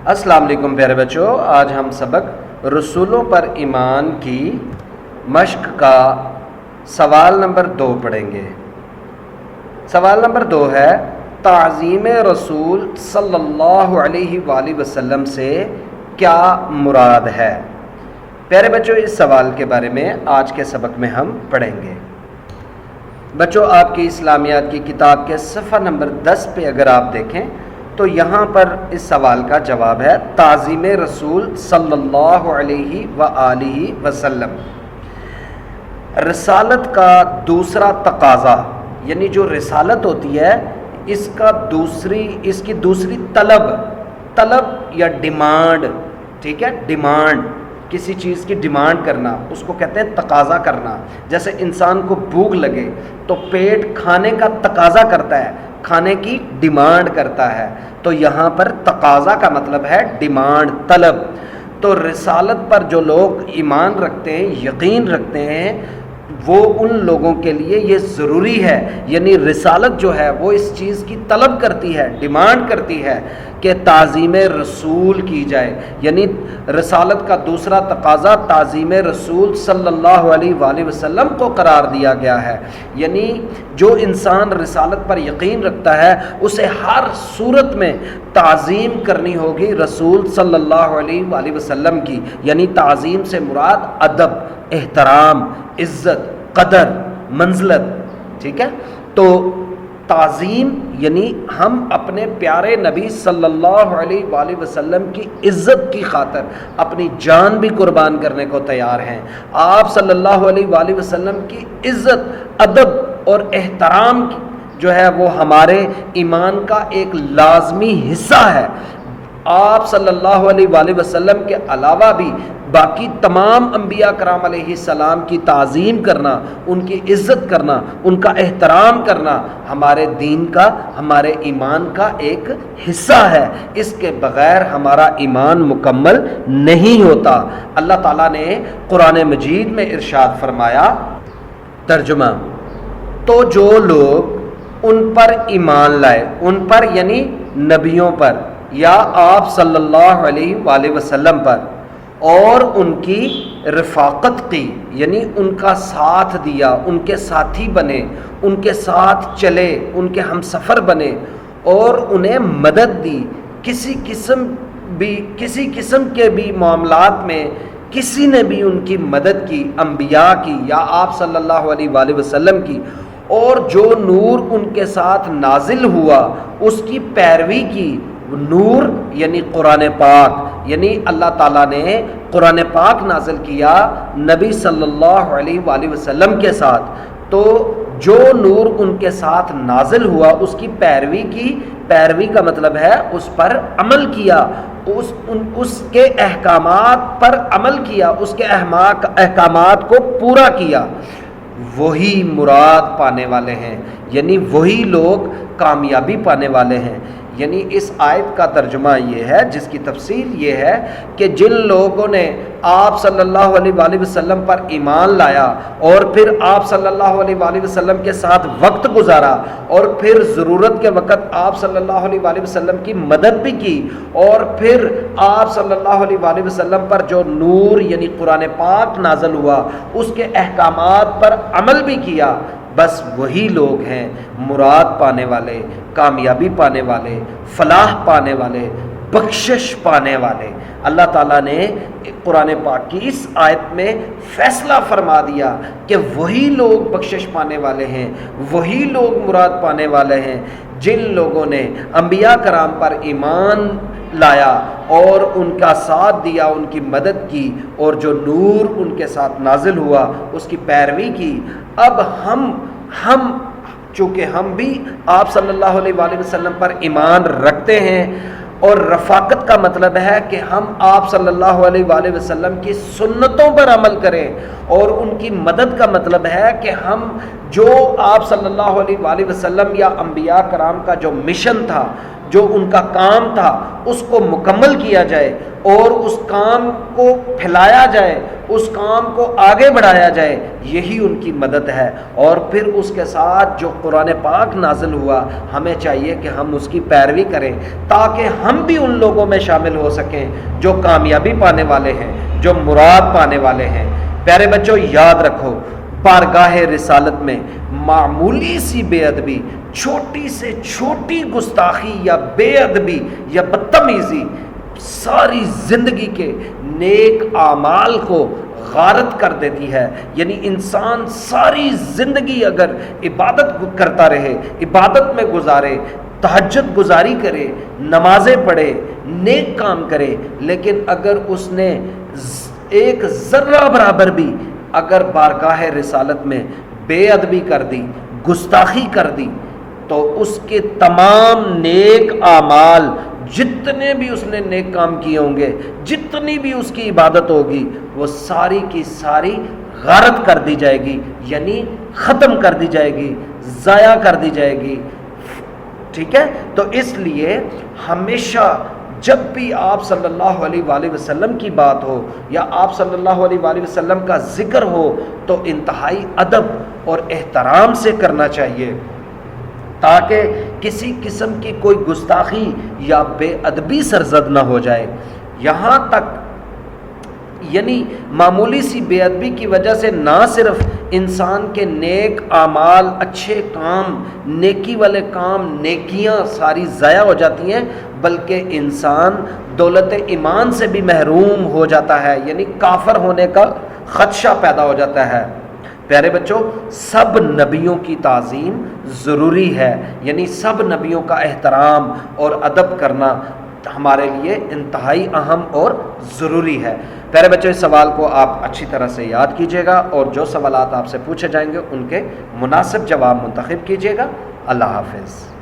السلام علیکم پیارے بچوں، آج ہم سبق رسولوں پر ایمان کی مشق کا سوال نمبر 2 پڑھیں گے۔ سوال نمبر 2 ہے، تعظیم رسول صلی اللہ علیہ وآلہ وسلم سے کیا مراد ہے؟ پیارے بچوں، اس سوال کے بارے میں آج کے سبق میں ہم پڑھیں گے۔ بچوں، آپ کی اسلامیات کی کتاب کے صفحہ نمبر 10 پہ اگر آپ دیکھیں تو یہاں پر اس سوال کا جواب ہے تعظیم رسول صلی اللہ علیہ وآلہ وسلم۔ رسالت کا دوسرا تقاضا، یعنی جو رسالت ہوتی ہے اس کی دوسری طلب یا ڈیمانڈ، ٹھیک ہے، ڈیمانڈ، کسی چیز کی ڈیمانڈ کرنا، اس کو کہتے ہیں تقاضا کرنا۔ جیسے انسان کو بھوک لگے تو پیٹ کھانے کا تقاضا کرتا ہے، کھانے کی ڈیمانڈ کرتا ہے، تو یہاں پر تقاضا کا مطلب ہے ڈیمانڈ، طلب۔ تو رسالت پر جو لوگ ایمان رکھتے ہیں، یقین رکھتے ہیں، وہ ان لوگوں کے لیے یہ ضروری ہے، یعنی رسالت جو ہے وہ اس چیز کی طلب کرتی ہے، ڈیمانڈ کرتی ہے کہ تعظیم رسول کی جائے، یعنی رسالت کا دوسرا تقاضا تعظیم رسول صلی اللہ علیہ وآلہ وسلم کو قرار دیا گیا ہے۔ یعنی جو انسان رسالت پر یقین رکھتا ہے اسے ہر صورت میں تعظیم کرنی ہوگی رسول صلی اللہ علیہ وآلہ وسلم کی، یعنی تعظیم سے مراد ادب، احترام، عزت، قدر، منزلت، ٹھیک ہے۔ تو تعظیم یعنی ہم اپنے پیارے نبی صلی اللہ علیہ وآلہ وسلم کی عزت کی خاطر اپنی جان بھی قربان کرنے کو تیار ہیں۔ آپ صلی اللہ علیہ وآلہ وسلم کی عزت، ادب اور احترام جو ہے وہ ہمارے ایمان کا ایک لازمی حصہ ہے۔ آپ صلی اللہ علیہ وآلہ وسلم کے علاوہ بھی باقی تمام انبیاء کرام علیہ السلام کی تعظیم کرنا، ان کی عزت کرنا، ان کا احترام کرنا ہمارے دین کا، ہمارے ایمان کا ایک حصہ ہے۔ اس کے بغیر ہمارا ایمان مکمل نہیں ہوتا۔ اللہ تعالیٰ نے قرآن مجید میں ارشاد فرمایا، ترجمہ، تو جو لوگ ان پر ایمان لائے، ان پر یعنی نبیوں پر یا آپ صلی اللہ علیہ وآلہ وسلم پر، اور ان کی رفاقت کی، یعنی ان کا ساتھ دیا، ان کے ساتھی بنے، ان کے ساتھ چلے، ان کے ہم سفر بنے اور انہیں مدد دی، کسی قسم کے بھی معاملات میں کسی نے بھی ان کی مدد کی، انبیاء کی یا آپ صلی اللہ علیہ وآلہ وسلم کی، اور جو نور ان کے ساتھ نازل ہوا اس کی پیروی کی۔ نور یعنی قرآن پاک، یعنی اللہ تعالیٰ نے قرآن پاک نازل کیا نبی صلی اللہ علیہ وآلہ وسلم کے ساتھ، تو جو نور ان کے ساتھ نازل ہوا اس کی پیروی کی۔ پیروی کا مطلب ہے اس پر عمل کیا، اس کے احکامات پر عمل کیا، اس کے احکامات کو پورا کیا، وہی مراد پانے والے ہیں، یعنی وہی لوگ کامیابی پانے والے ہیں۔ یعنی اس آیت کا ترجمہ یہ ہے، جس کی تفصیل یہ ہے کہ جن لوگوں نے آپ صلی اللہ علیہ وآلہ وسلم پر ایمان لایا اور پھر آپ صلی اللہ علیہ وآلہ وسلم کے ساتھ وقت گزارا اور پھر ضرورت کے وقت آپ صلی اللہ علیہ وآلہ وسلم کی مدد بھی کی، اور پھر آپ صلی اللہ علیہ وآلہ وسلم پر جو نور یعنی قرآن پاک نازل ہوا اس کے احکامات پر عمل بھی کیا، بس وہی لوگ ہیں مراد پانے والے، کامیابی پانے والے، فلاح پانے والے، بخشش پانے والے۔ اللہ تعالیٰ نے قرآن پاک کی اس آیت میں فیصلہ فرما دیا کہ وہی لوگ بخشش پانے والے ہیں، وہی لوگ مراد پانے والے ہیں جن لوگوں نے انبیاء کرام پر ایمان لایا اور ان کا ساتھ دیا، ان کی مدد کی، اور جو نور ان کے ساتھ نازل ہوا اس کی پیروی کی۔ اب ہم چونکہ ہم بھی آپ صلی اللہ علیہ وآلہ وسلم پر ایمان رکھتے ہیں، اور رفاقت کا مطلب ہے کہ ہم آپ صلی اللہ علیہ وآلہ وسلم کی سنتوں پر عمل کریں، اور ان کی مدد کا مطلب ہے کہ ہم جو آپ صلی اللہ علیہ وآلہ وسلم یا انبیاء کرام کا جو مشن تھا جو ان کا کام تھا اس کو مکمل کیا جائے اور اس کام کو پھیلایا جائے، اس کام کو آگے بڑھایا جائے، یہی ان کی مدد ہے۔ اور پھر اس کے ساتھ جو قرآن پاک نازل ہوا، ہمیں چاہیے کہ ہم اس کی پیروی کریں تاکہ ہم بھی ان لوگوں میں شامل ہو سکیں جو کامیابی پانے والے ہیں، جو مراد پانے والے ہیں۔ پیارے بچوں، یاد رکھو، بارگاہ رسالت میں معمولی سی بے ادبی، چھوٹی سے چھوٹی گستاخی یا بے ادبی یا بدتمیزی ساری زندگی کے نیک اعمال کو غارت کر دیتی ہے۔ یعنی انسان ساری زندگی اگر عبادت کرتا رہے، عبادت میں گزارے، تہجد گزاری کرے، نمازیں پڑھے، نیک کام کرے، لیکن اگر اس نے ایک ذرہ برابر بھی اگر بارگاہ رسالت میں بے ادبی کر دی، گستاخی کر دی، تو اس کے تمام نیک اعمال، جتنے بھی اس نے نیک کام کیے ہوں گے، جتنی بھی اس کی عبادت ہوگی، وہ ساری کی ساری غارت کر دی جائے گی، یعنی ختم کر دی جائے گی، ضائع کر دی جائے گی۔ ٹھیک ہے؟ تو اس لیے ہمیشہ جب بھی آپ صلی اللہ علیہ وآلہ وسلم کی بات ہو یا آپ صلی اللہ علیہ وآلہ وسلم کا ذکر ہو تو انتہائی ادب اور احترام سے کرنا چاہیے، تاکہ کسی قسم کی کوئی گستاخی یا بے ادبی سرزد نہ ہو جائے۔ یہاں تک یعنی معمولی سی بے ادبی کی وجہ سے نہ صرف انسان کے نیک اعمال، اچھے کام، نیکی والے کام، نیکیاں ساری ضائع ہو جاتی ہیں، بلکہ انسان دولت ایمان سے بھی محروم ہو جاتا ہے، یعنی کافر ہونے کا خدشہ پیدا ہو جاتا ہے۔ پیارے بچوں، سب نبیوں کی تعظیم ضروری ہے، یعنی سب نبیوں کا احترام اور ادب کرنا ہمارے لیے انتہائی اہم اور ضروری ہے۔ پیارے بچوں، اس سوال کو آپ اچھی طرح سے یاد کیجیے گا اور جو سوالات آپ سے پوچھے جائیں گے ان کے مناسب جواب منتخب کیجیے گا۔ اللہ حافظ۔